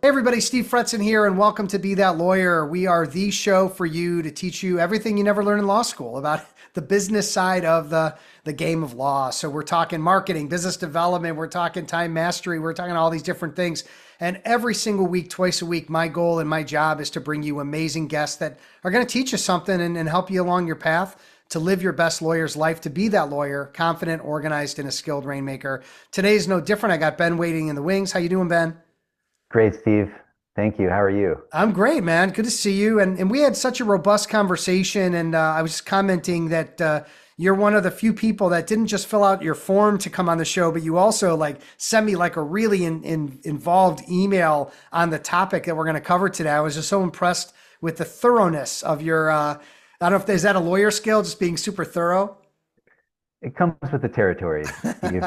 Hey everybody, Steve Fretzin here, and welcome to Be That Lawyer. We are the show for you to teach you everything you never learned in law school about the business side of the game of law. So we're talking marketing, business development, we're talking time mastery, we're talking all these different things. And every single week, twice a week, my goal and my job is to bring you amazing guests that are going to teach you something and help you along your path to live your best lawyer's life, to be that lawyer, confident, organized, and a skilled rainmaker. Today's no different. I got Ben waiting in the wings. How you doing, Ben? Great, Steve. Thank you. How are you? I'm great, man. Good to see you. And we had such a robust conversation. And I was just commenting that you're one of the few people that didn't just fill out your form to come on the show, but you also like sent me like a really involved email on the topic that we're going to cover today. I was just so impressed with the thoroughness of your. I don't know if is that a lawyer skill, just being super thorough. It comes with the territory, Steve.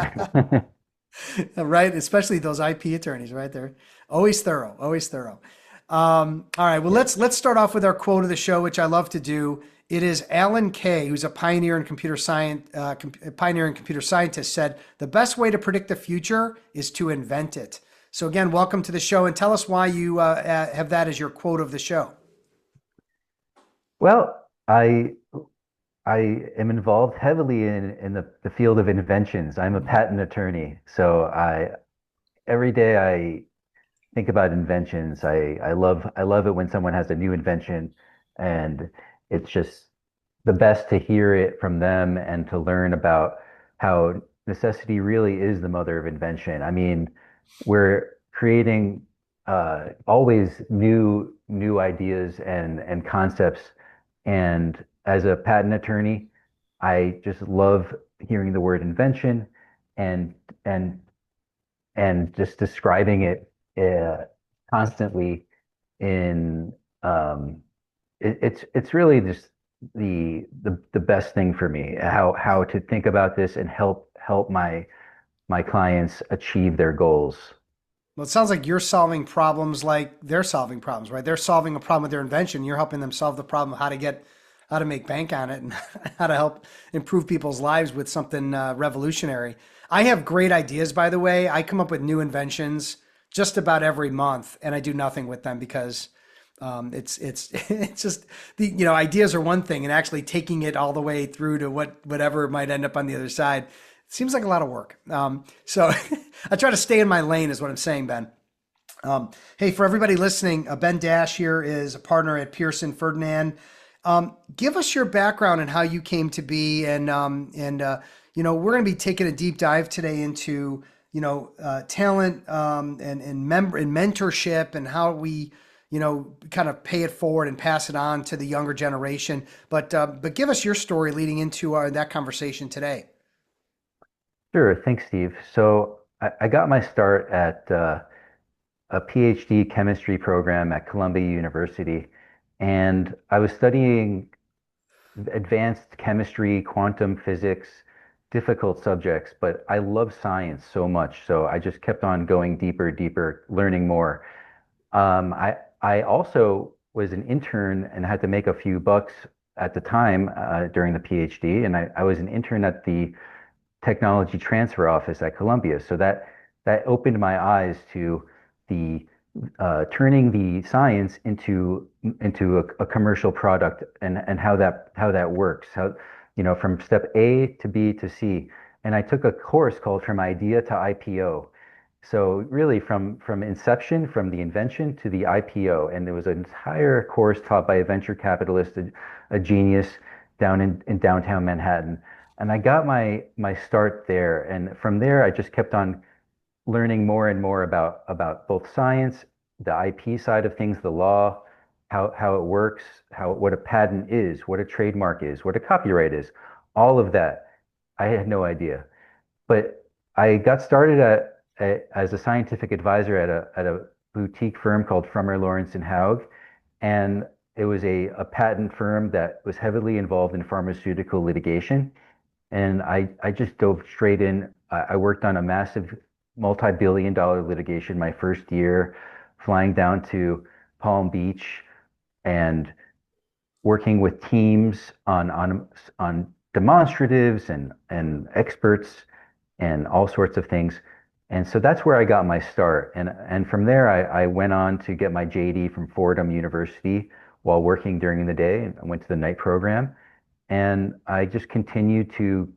Right? Especially those IP attorneys, right? They're always thorough, always thorough. All right, well, Yeah. let's start off with our quote of the show, which I love to do. It is Alan Kay, who's a pioneer in computer science, pioneer and computer scientist, said the best way to predict the future is to invent it. So again, welcome to the show, and tell us why you have that as your quote of the show. Well, I am involved heavily in the field of inventions. I'm a patent attorney, so I every day I think about inventions. I love it when someone has a new invention, and it's just the best to hear it from them and to learn about how necessity really is the mother of invention. I mean, we're creating always new ideas and concepts. And as a patent attorney, I just love hearing the word invention and and and just describing it constantly in it's really just the best thing for me, how to think about this and help my clients achieve their goals. Well, it sounds like you're solving problems like they're solving problems, right? They're solving a problem with their invention. You're helping them solve the problem of how to make bank on it and how to help improve people's lives with something revolutionary. I have great ideas, by the way. I come up with new inventions just about every month, and I do nothing with them because it's it's just ideas are one thing, and actually taking it all the way through to whatever might end up on the other side seems like a lot of work. So I try to stay in my lane, is what I'm saying, Ben. Hey, for everybody listening, Ben Dash here is a partner at Pearson Ferdinand. Give us your background and how you came to be, and we're going to be taking a deep dive today into talent and mentorship and how we kind of pay it forward and pass it on to the younger generation. But give us your story leading into that conversation today. Sure, thanks, Steve. So I got my start at a PhD chemistry program at Columbia University, and I was studying advanced chemistry, quantum physics, difficult subjects, but I love science so much, so I just kept on going deeper, deeper, learning more. I also was an intern and had to make a few bucks at the time during the PhD, and I was an intern at the technology transfer office at Columbia. So that opened my eyes to the turning the science into a commercial product and how that works. How from step A to B to C. And I took a course called From Idea to IPO. So really from inception, from the invention to the IPO. And there was an entire course taught by a venture capitalist, a genius down in downtown Manhattan. And I got my start there. And from there, I just kept on learning more and more about both science, the IP side of things, the law, how it works, how what a patent is, what a trademark is, what a copyright is, all of that. I had no idea. But I got started as a scientific advisor at a boutique firm called Frommer Lawrence and Haug, and it was a patent firm that was heavily involved in pharmaceutical litigation. And I just dove straight in. I worked on a massive multi-billion dollar litigation my first year, flying down to Palm Beach and working with teams on demonstratives and experts and all sorts of things. And so that's where I got my start. And from there, I went on to get my JD from Fordham University while working during the day. I went to the night program, and I just continued to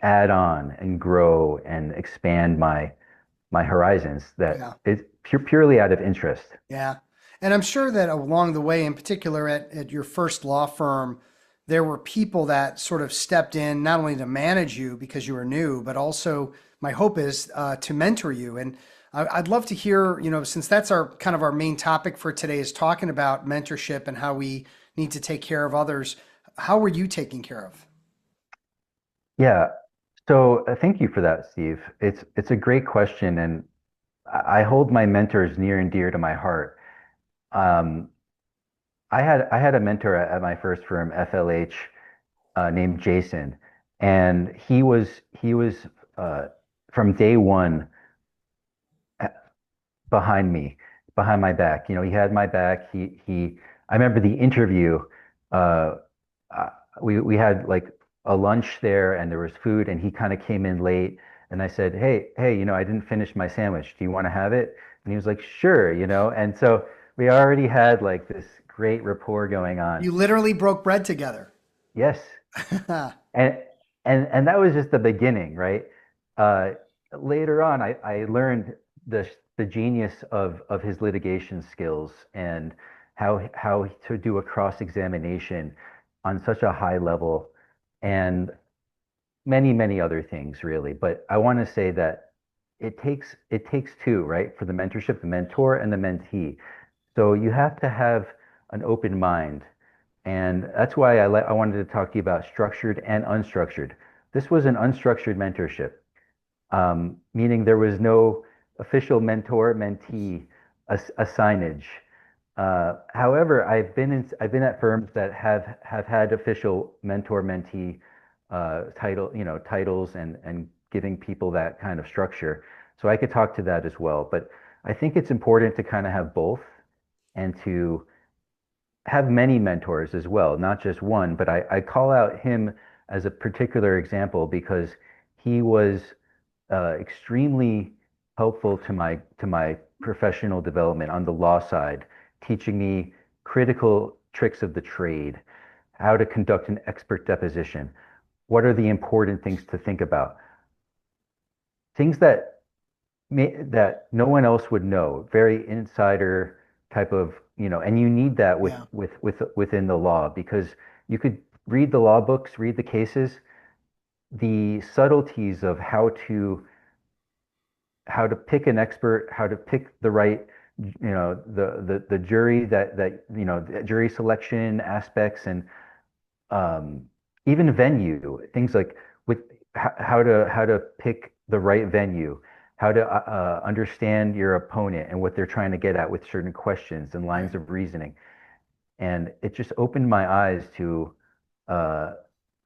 add on and grow and expand my horizons that Yeah. is purely out of interest. Yeah. And I'm sure that along the way, in particular at your first law firm, there were people that sort of stepped in not only to manage you because you were new, but also my hope is to mentor you. And I'd love to hear, since that's our kind of our main topic for today is talking about mentorship and how we need to take care of others. How were you taken care of? Yeah. So thank you for that, Steve. It's a great question, and I hold my mentors near and dear to my heart. Um, I had a mentor at my first firm, FLH, named Jason, and he was uh, from day one uh, behind me, behind my back. He had my back. I remember the interview. Uh, uh, we had like a lunch there, and there was food, and he kind of came in late, and I said, hey, I didn't finish my sandwich. Do you want to have it? And he was like, sure. And so we already had like this great rapport going on. You literally broke bread together. Yes. And and that was just the beginning, right? Uh, Later on, I learned the genius of his litigation skills and how to do a cross-examination on such a high level, and many other things, really. But I want to say that it takes two, right? For the mentorship, the mentor and the mentee. So you have to have an open mind, and that's why I wanted to talk to you about structured and unstructured. This was an unstructured mentorship, meaning there was no official mentor-mentee assignage. However, I've been at firms that have had official mentor-mentee titles and giving people that kind of structure. So I could talk to that as well. But I think it's important to kind of have both and to have many mentors as well, not just one, but I call out him as a particular example because he was extremely helpful to my professional development on the law side, teaching me critical tricks of the trade, how to conduct an expert deposition, what are the important things to think about, things that no one else would know, very insider type of. And you need that Yeah. within the law because you could read the law books, read the cases, the subtleties of how to pick an expert, how to pick the right, the jury the jury selection aspects, and um, even venue, things like with how to pick the right venue, how to understand your opponent and what they're trying to get at with certain questions and Right. lines of reasoning. And it just opened my eyes to uh,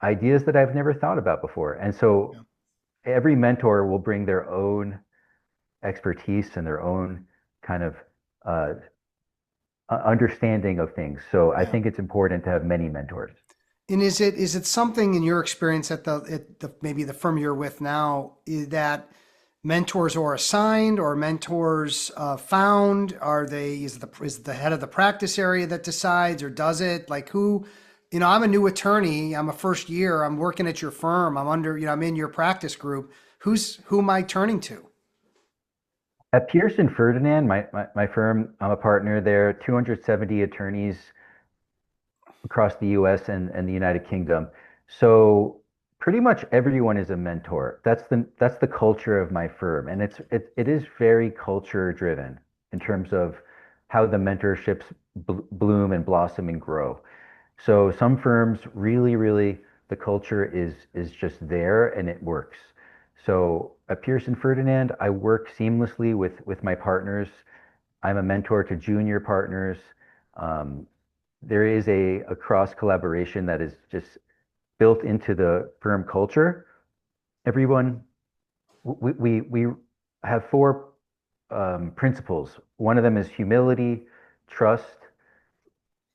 ideas that I've never thought about before. And so Yeah. every mentor will bring their own expertise and their own kind of uh, understanding of things. So I Yeah. think it's important to have many mentors. And is it something in your experience at the maybe the firm you're with now that mentors are assigned or mentors found? Are they is the head of the practice area that decides or does it? Like who? I'm a new attorney. I'm a first year. I'm working at your firm. I'm under. I'm in your practice group. Who am I turning to? At Pearson Ferdinand, my firm, I'm a partner there, 270 attorneys across the US and the United Kingdom. So pretty much everyone is a mentor. That's the culture of my firm. And it is very culture driven in terms of how the mentorships bloom and blossom and grow. So some firms really the culture is just there and it works. So at Pearson Ferdinand, I work seamlessly with my partners. I'm a mentor to junior partners. Um, there is a cross collaboration that is just built into the firm culture. Everyone, we have four principles. One of them is humility, trust,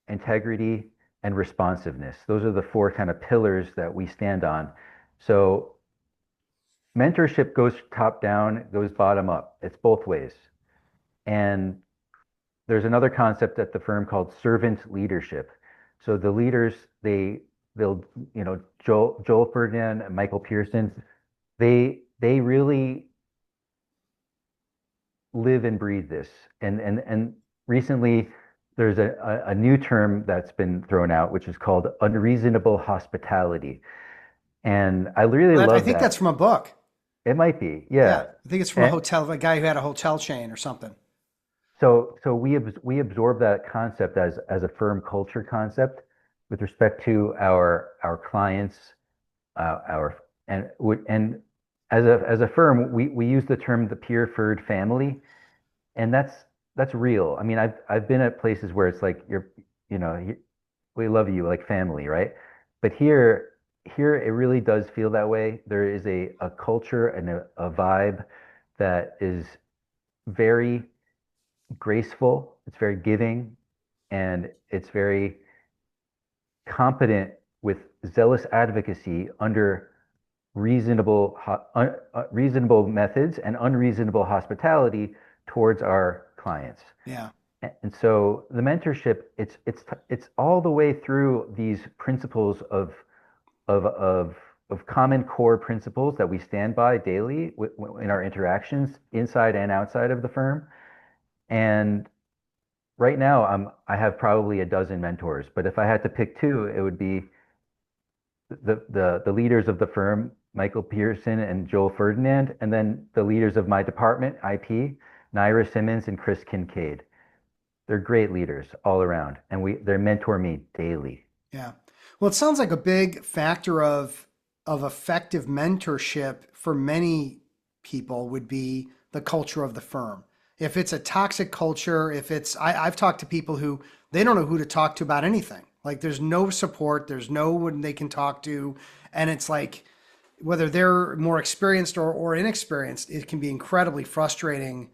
integrity, and responsiveness. Those are the four kind of pillars that we stand on. So mentorship goes top down, it goes bottom up. It's both ways. And there's another concept at the firm called servant leadership. So the leaders, they'll, Joel Ferdinand and Michael Pearson, they really live and breathe this. And recently there's a new term that's been thrown out, which is called unreasonable hospitality. And I really I love think that's that. from a book. It might be, Yeah, yeah. I think it's from a And hotel, a guy who had a hotel chain or something. so we absorb that concept as a firm culture concept with respect to our clients, our and as a firm, we use the term the peer-first family, and that's real. I mean, I've been at places where it's like we love you like family, right? But here it really does feel that way. There is a culture and a vibe that is very graceful, it's very giving, and it's very competent with zealous advocacy under reasonable methods and unreasonable hospitality towards our clients. Yeah, And so the mentorship, it's all the way through these principles of of of common core principles that we stand by daily in our interactions inside and outside of the firm. And right now, I have probably a dozen mentors, but if I had to pick two, it would be the leaders of the firm, Michael Pearson and Joel Ferdinand, and then the leaders of my department, IP, Naira Simmons and Chris Kincaid. They're great leaders all around, and they mentor me daily. yeah. Well, it sounds like a big factor of effective mentorship for many people would be the culture of the firm. If it's a toxic culture, if it's I've talked to people who they don't know who to talk to about anything. Like there's no support, there's no one they can talk to, and it's like whether they're more experienced or inexperienced, it can be incredibly frustrating.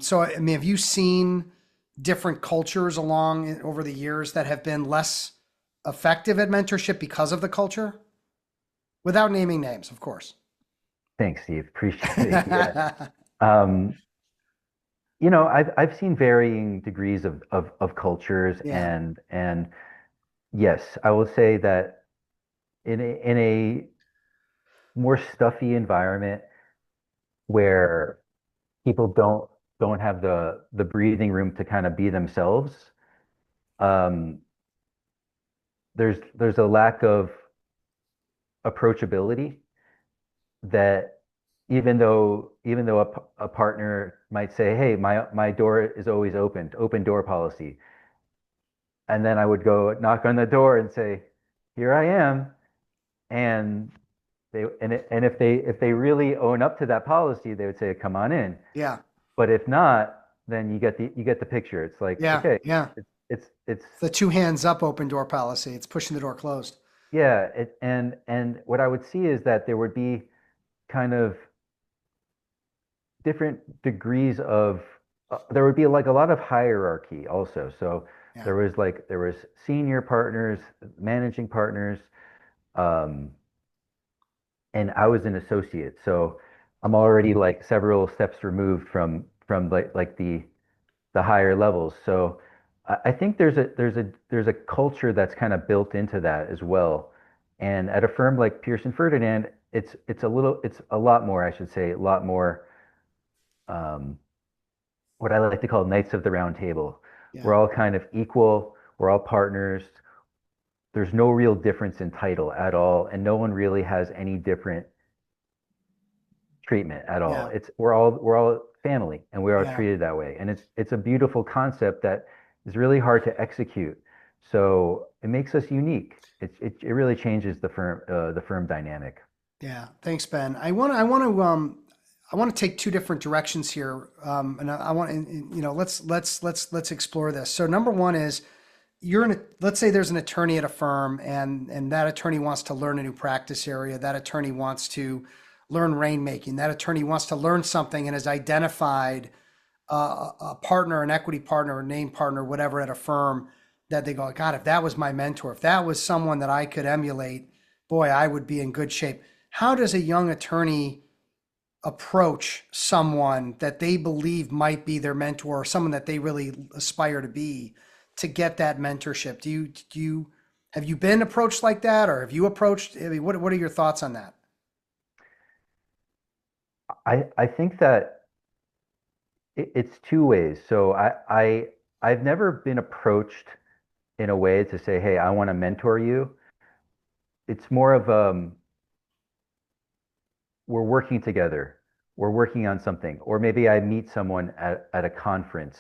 So, I mean, have you seen different cultures along over the years that have been less effective at mentorship because of the culture? Without naming names, of course. Thanks, Steve. Appreciate it. Yeah. Um, I've seen varying degrees of cultures, Yeah, and yes, I will say that in a more stuffy environment where people don't have the breathing room to kind of be themselves, um, there's a lack of approachability that even though a partner might say, "Hey, my door is always open door policy," and then I would go knock on the door and say, "Here I am," and if they really own up to that policy, they would say, "Come on in." yeah, But if not, then you get the picture. It's like, yeah, okay, yeah. it's It's the two hands up open door policy. It's pushing the door closed. yeah, and what I would see is that there would be kind of different degrees of there would be like a lot of hierarchy also. So Yeah, there was senior partners, managing partners, um, and I was an associate. So I'm already like several steps removed from like the higher levels. So I think there's a culture that's kind of built into that as well. And at a firm like Pearson Ferdinand, it's a lot more, I should say, a lot more um, what I like to call Knights of the Round Table. yeah, We're all kind of equal. We're all partners. There's no real difference in title at all, and no one really has any different treatment at all. yeah, We're all family, and we're all yeah, treated that way. And it's a beautiful concept that is really hard to execute. So it makes us unique. It really changes the firm dynamic. yeah. Thanks, Ben. I want to take two different directions here, and I want let's explore this. So number one is let's say there's an attorney at a firm and that attorney wants to learn a new practice area. That attorney wants to learn rainmaking. That attorney wants to learn something and has identified a partner, an equity partner, a name partner, whatever at a firm that they go, God, if that was my mentor, if that was someone that I could emulate, boy, I would be in good shape. How does a young attorney approach someone that they believe might be their mentor or someone that they really aspire to get that mentorship? Do you have you been approached like that, or have you approached? I mean, what are your thoughts on that? I think that it's two ways. So I've never been approached in a way to say, hey, I want to mentor you. It's more of we're working together. We're working on something. Or maybe I meet someone at a conference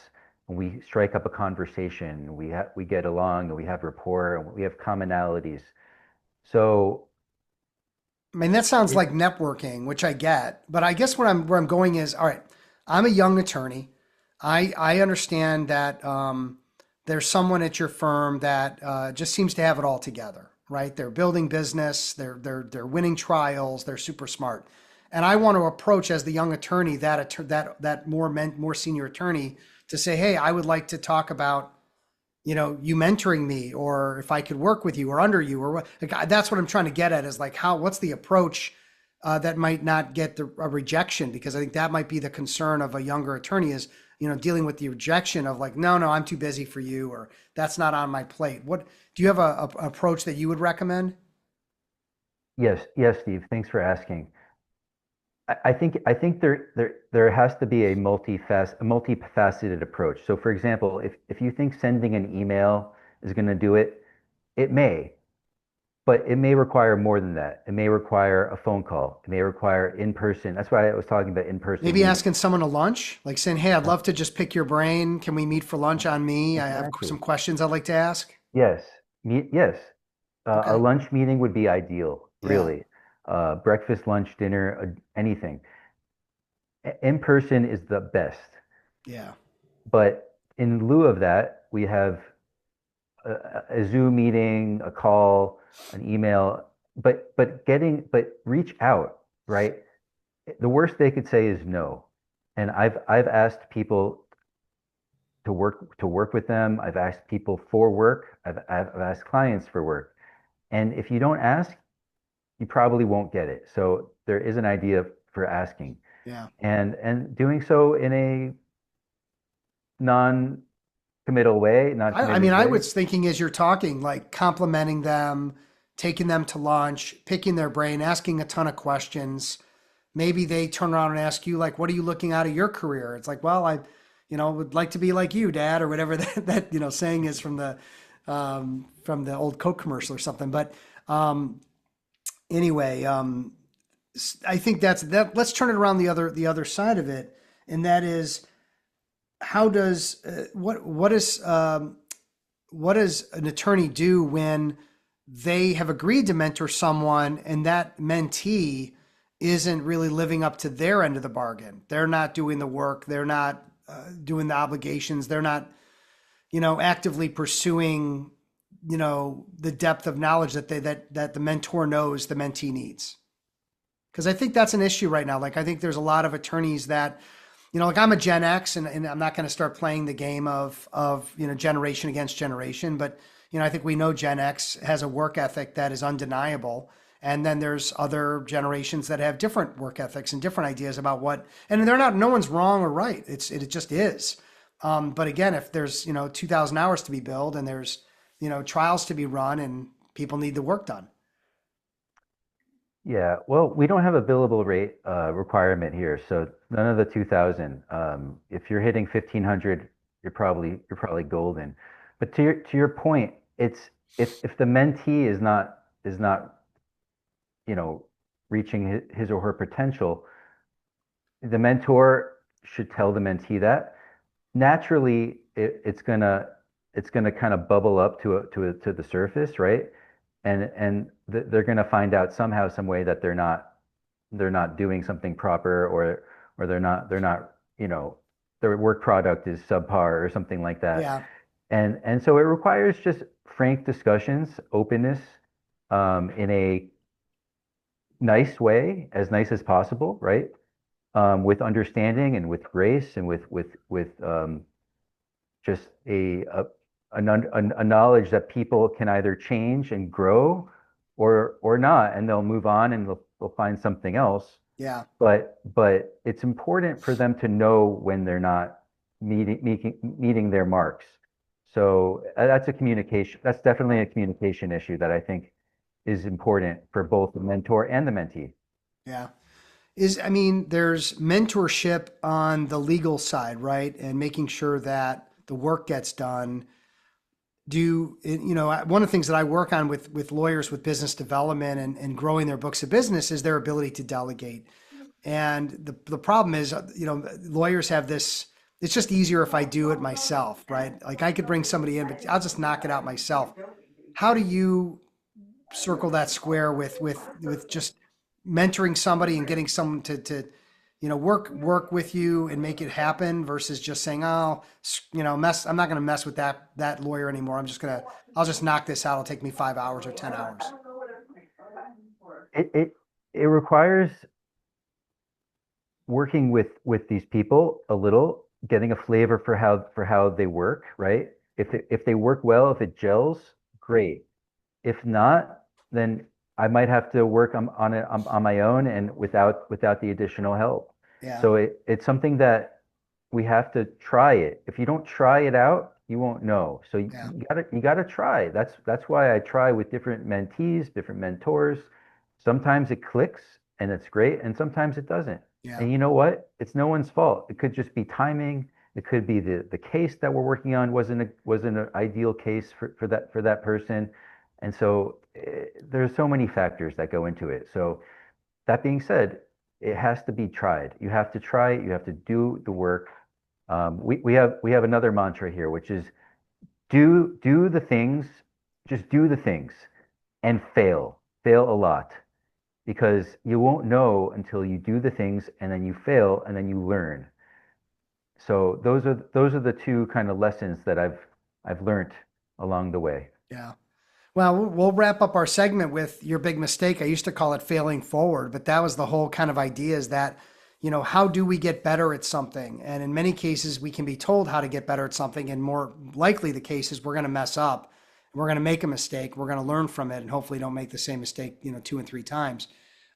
and we strike up a conversation. We get along and we have rapport and we have commonalities. So I mean, that sounds it, like networking, which I get, but I guess where I'm going is, all right, I'm a young attorney. I understand that there's someone at your firm that just seems to have it all together, right? They're building business, they're winning trials, they're super smart, and I want to approach as the young attorney that more senior attorney to say, hey, I would like to talk about you mentoring me, or if I could work with you or under you, or what. Like, that's what I'm trying to get at is like what's the approach that might not get a rejection, because I think that might be the concern of a younger attorney is, dealing with the rejection of like, no, I'm too busy for you, or that's not on my plate. What do you have a approach that you would recommend? yes, yes, Steve, thanks for asking. I think there has to be a multifaceted approach. So for example, if you think sending an email is going to do it, it may, but it may require more than that. It may require a phone call. It may require in person. That's why I was talking about in-person Maybe meetings. asking someone to lunch, like saying, hey, I'd love to just pick your brain. Can we meet for lunch on me? I have Exactly. some questions I'd like to ask. Yes. Yes. A Okay. lunch meeting would be ideal, Yeah. really. Breakfast, lunch, dinner, anything. In person is the best. Yeah. But in lieu of that, we have a Zoom meeting, a call, an email, but reach out, right? The worst they could say is no. And I've asked people to work with them. I've asked people for work. I've asked clients for work. And if you don't ask, you probably won't get it. So there is an idea for asking Yeah. and doing so in a I mean, non-committed I way. was thinking as you're talking, like complimenting them, taking them to lunch, picking their brain, asking a ton of questions. Maybe they turn around and ask you, like, what are you looking out of your career? It's like, well, I, would like to be like you, Dad, or whatever that saying is from the old Coke commercial or something. But um, anyway, I think that's that. Let's turn it around the other side of it, and that is how does what does an attorney do when they have agreed to mentor someone and that mentee isn't really living up to their end of the bargain? They're not doing the work. They're not doing the obligations. They're not, actively pursuing, the depth of knowledge that the mentor knows the mentee needs. Because I think that's an issue right now. Like, I think there's a lot of attorneys that, like I'm a Gen X, and I'm not going to start playing the game of generation against generation, but I think we know Gen X has a work ethic that is undeniable, and then there's other generations that have different work ethics and different ideas about and they're not, no one's wrong or right. It just is. But again, if there's 2,000 hours to be billed and there's trials to be run and people need the work done. Yeah, well, we don't have a billable rate requirement here, so none of the 2000. If you're hitting 1500, you're probably golden. But to your point, it's if the mentee is not you know reaching his or her potential, the mentor should tell the mentee that. Naturally, it's gonna kind of bubble up to the surface, right? And they're gonna find out somehow, some way that they're not doing something proper, or they're not their work product is subpar or something like that. Yeah. And so it requires just frank discussions, openness, in a nice way, as nice as possible, right? With understanding and with grace and with just a knowledge that people can either change and grow or not, and they'll move on and they'll find something else. Yeah. But it's important for them to know when they're not meeting their marks. So that's a communication. That's definitely a communication issue that I think is important for both the mentor and the mentee. Yeah. I mean, there's mentorship on the legal side, right? And making sure that the work gets done. One of the things that I work on with lawyers with business development and growing their books of business is their ability to delegate. And the problem is, lawyers have this, it's just easier if I do it myself, right? Like I could bring somebody in, but I'll just knock it out myself. How do you circle that square with just mentoring somebody and getting someone to work with you and make it happen versus just saying, oh, mess, I'm not going to mess with that lawyer anymore. I'll just knock this out. It'll take me 5 hours or 10 hours. It requires working with these people a little, getting a flavor for how they work, right? If they work well, if it gels, great. If not, then I might have to work on it on my own and without the additional help. Yeah. So it's something that we have to try it. If you don't try it out, you won't know. So Yeah. you gotta try. That's why I try with different mentees, different mentors. Sometimes it clicks and it's great, and sometimes it doesn't. Yeah. And you know what? It's no one's fault. It could just be timing. It could be the case that we're working on wasn't an ideal case for that person. And so there's so many factors that go into it. So that being said, it has to be tried. You have to try it. You have to do the work. We have another mantra here, which is do the things, just do the things and fail a lot because you won't know until you do the things and then you fail and then you learn. So those are the two kind of lessons that I've learned along the way. Yeah. Well, we'll wrap up our segment with your big mistake. I used to call it failing forward, but that was the whole kind of idea is that, how do we get better at something? And in many cases, we can be told how to get better at something. And more likely the case is we're going to mess up. We're going to make a mistake. We're going to learn from it and hopefully don't make the same mistake, 2 and 3 times.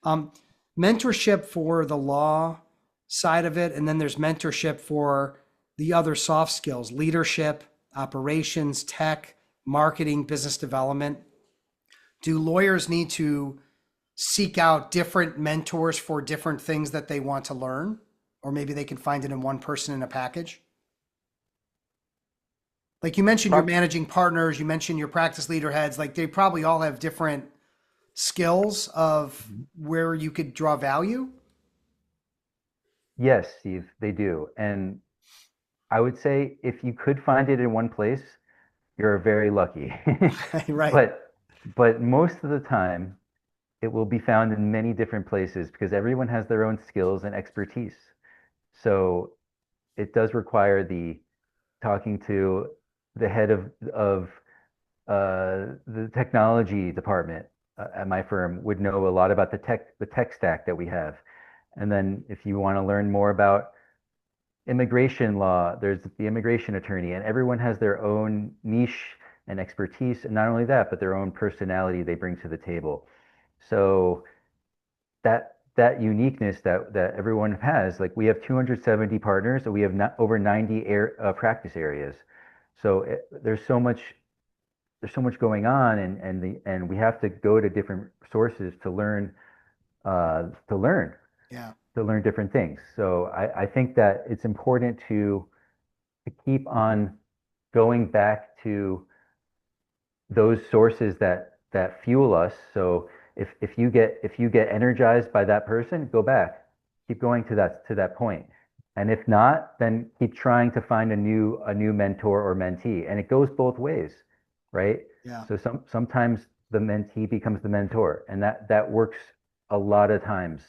Um, Mentorship for the law side of it. And then there's mentorship for the other soft skills, leadership, operations, tech, marketing, business development. Do lawyers need to seek out different mentors for different things that they want to learn? Or maybe they can find it in one person in a package? Like you mentioned, you're Prob- managing partners, you mentioned your practice leader heads, like they probably all have different skills of where you could draw value. Yes, Steve, they do. And I would say if you could find it in one place, you're very lucky. Right. But most of the time, it will be found in many different places because everyone has their own skills and expertise. So it does require the talking to the head of the technology department at my firm would know a lot about the tech stack that we have. And then if you want to learn more about immigration law, there's the immigration attorney, and everyone has their own niche and expertise, and not only that, but their own personality they bring to the table. So that uniqueness that everyone has, like we have 270 partners, so we have not over 90 practice areas. So there's so much going on, and we have to go to different sources to learn to learn Yeah. to learn different things. So I think that it's important to keep on going back to those sources that fuel us. So if you get energized by that person, go back, keep going to that point. And if not, then keep trying to find a new mentor or mentee. And it goes both ways, right? Yeah. So sometimes the mentee becomes the mentor, and that works a lot of times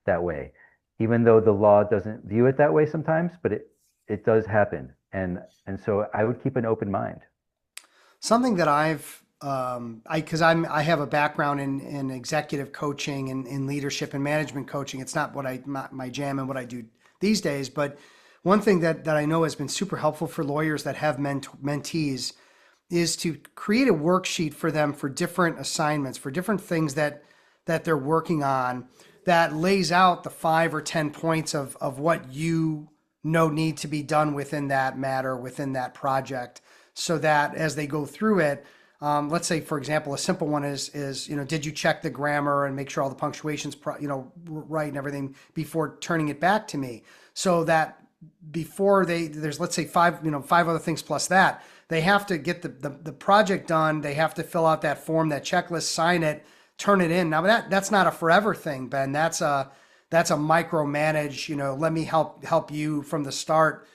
that way. Even though the law doesn't view it that way sometimes, but it does happen. And so I would keep an open mind. Something that because I have a background in executive coaching and in leadership and management coaching. It's not my jam and what I do these days, but one thing that I know has been super helpful for lawyers that have mentees is to create a worksheet for them for different assignments, for different things that they're working on that lays out the 5 or 10 points of what you know need to be done within that matter, within that project, so that as they go through it, let's say, for example, a simple one is did you check the grammar and make sure all the punctuation's right and everything before turning it back to me, so that before there's, let's say, five other things plus that they have to get the project done. They have to fill out that form, that checklist, sign it, turn it in. Now that's not a forever thing, Ben. That's a micromanage. Let me help you from the start.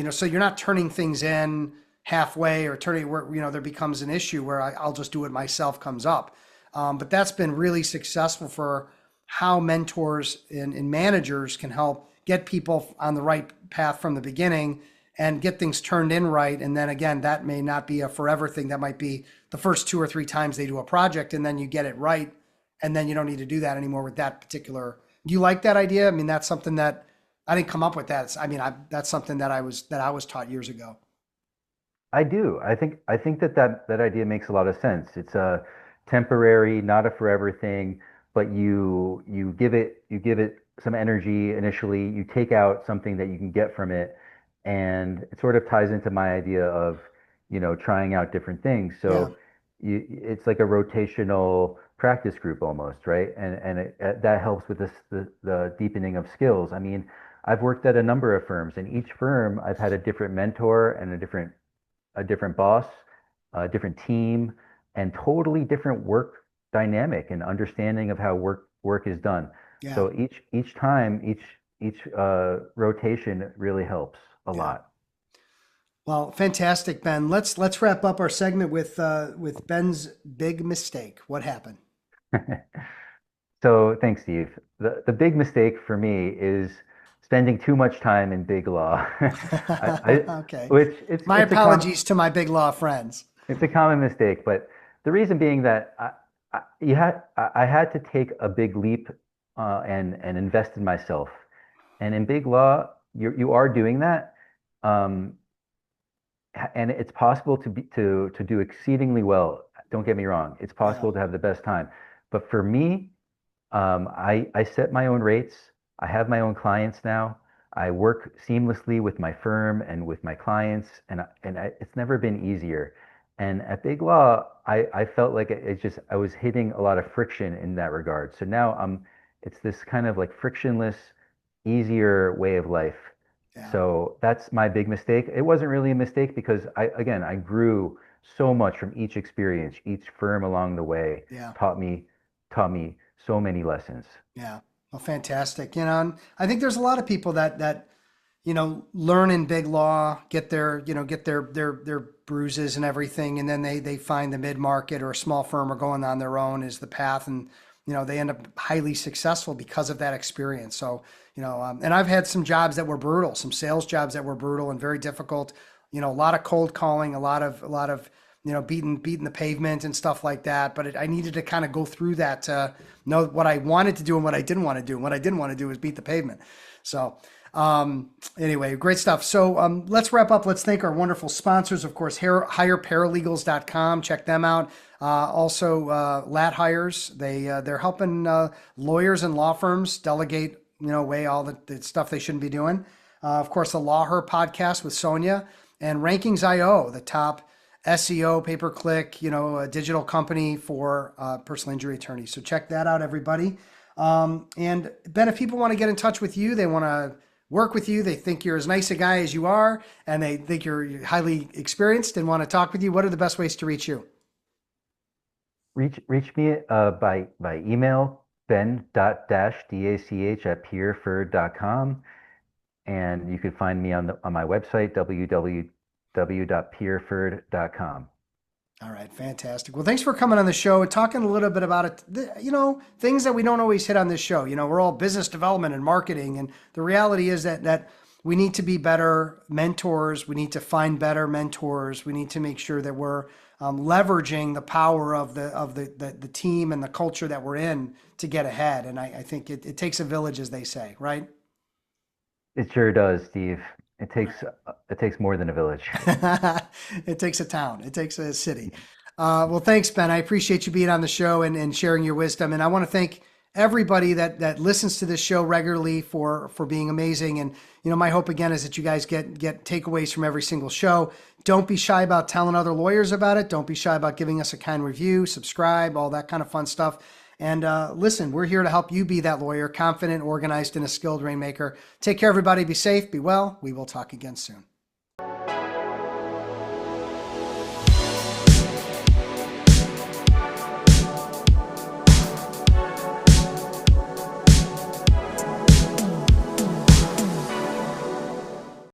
So you're not turning things in halfway or turning where there becomes an issue where I'll just do it myself comes up. But that's been really successful for how mentors and managers can help get people on the right path from the beginning and get things turned in right. And then again, that may not be a forever thing. That might be the first 2 or 3 times they do a project, and then you get it right. And then you don't need to do that anymore with that particular. Do you like that idea? I mean, that's something that I didn't come up with that. That's something that I was taught years ago. I do. I think that idea makes a lot of sense. It's a temporary, not a forever thing, but you give it some energy initially. You take out something that you can get from it, and it sort of ties into my idea of, trying out different things. Yeah. So it's like a rotational practice group almost, right? And that helps with the deepening of skills. I mean, I've worked at a number of firms, and each firm I've had a different mentor and a different boss, a different team, and totally different work dynamic and understanding of how work is done. Yeah. So each time, each rotation really helps a Yeah. lot. Well, fantastic, Ben. Let's wrap up our segment with Ben's big mistake. What happened? So thanks, Steve. The big mistake for me is spending too much time in big law. Okay. Which it's My it's a com apologies to my big law friends. it's a common mistake, but the reason being that I had to take a big leap and invest in myself. And in big law, you are doing that. Um, and it's possible to do exceedingly well. Don't get me wrong. It's Yeah. possible to have the best time. But for me, I set my own rates. I have my own clients now. I work seamlessly with my firm and with my clients, it's never been easier. And at Big Law, I felt like I was hitting a lot of friction in that regard. So now it's this kind of like frictionless, easier way of life. Yeah. So that's my big mistake. It wasn't really a mistake because I grew so much from each experience. Each firm along the way Yeah. taught me taught me so many lessons. Yeah. Well, fantastic. And I think there's a lot of people that learn in big law, get their bruises and everything, and then they find the mid market or a small firm or going on their own is the path, and they end up highly successful because of that experience. So and I've had some jobs that were brutal, some sales jobs that were brutal and very difficult. A lot of cold calling, a lot of beating the pavement and stuff like that. But I needed to kind of go through that to know what I wanted to do and what I didn't want to do. And what I didn't want to do was beat the pavement. So anyway, great stuff. So let's wrap up. Let's thank our wonderful sponsors, of course, hireparalegals.com. Check them out. Also, Lat Hires. They're helping lawyers and law firms delegate, away all the stuff they shouldn't be doing. Of course, the Law Her podcast with Sonia and Rankings.io, the top SEO, pay-per-click, a digital company for personal injury attorneys. So check that out, everybody. And Ben, if people want to get in touch with you, they want to work with you, they think you're as nice a guy as you are, and they think you're highly experienced and want to talk with you, what are the best ways to reach you? Reach me by email, ben.dash@peerford.com, and you can find me on my website, www.peerford.com. All right, fantastic. Well, thanks for coming on the show and talking a little bit about it. Things that we don't always hit on this show. We're all business development and marketing, and the reality is that we need to be better mentors. We need to find better mentors. We need to make sure that we're leveraging the power of the team and the culture that we're in to get ahead. And I think it takes a village, as they say, right? It sure does, Steve. It takes more than a village. It takes a town. It takes a city. Well, thanks, Ben. I appreciate you being on the show and sharing your wisdom. And I want to thank everybody that listens to this show regularly for being amazing. And my hope again is that you guys get takeaways from every single show. Don't be shy about telling other lawyers about it. Don't be shy about giving us a kind review, subscribe, all that kind of fun stuff. And listen, we're here to help you be that lawyer, confident, organized, and a skilled rainmaker. Take care, everybody. Be safe, be well. We will talk again soon.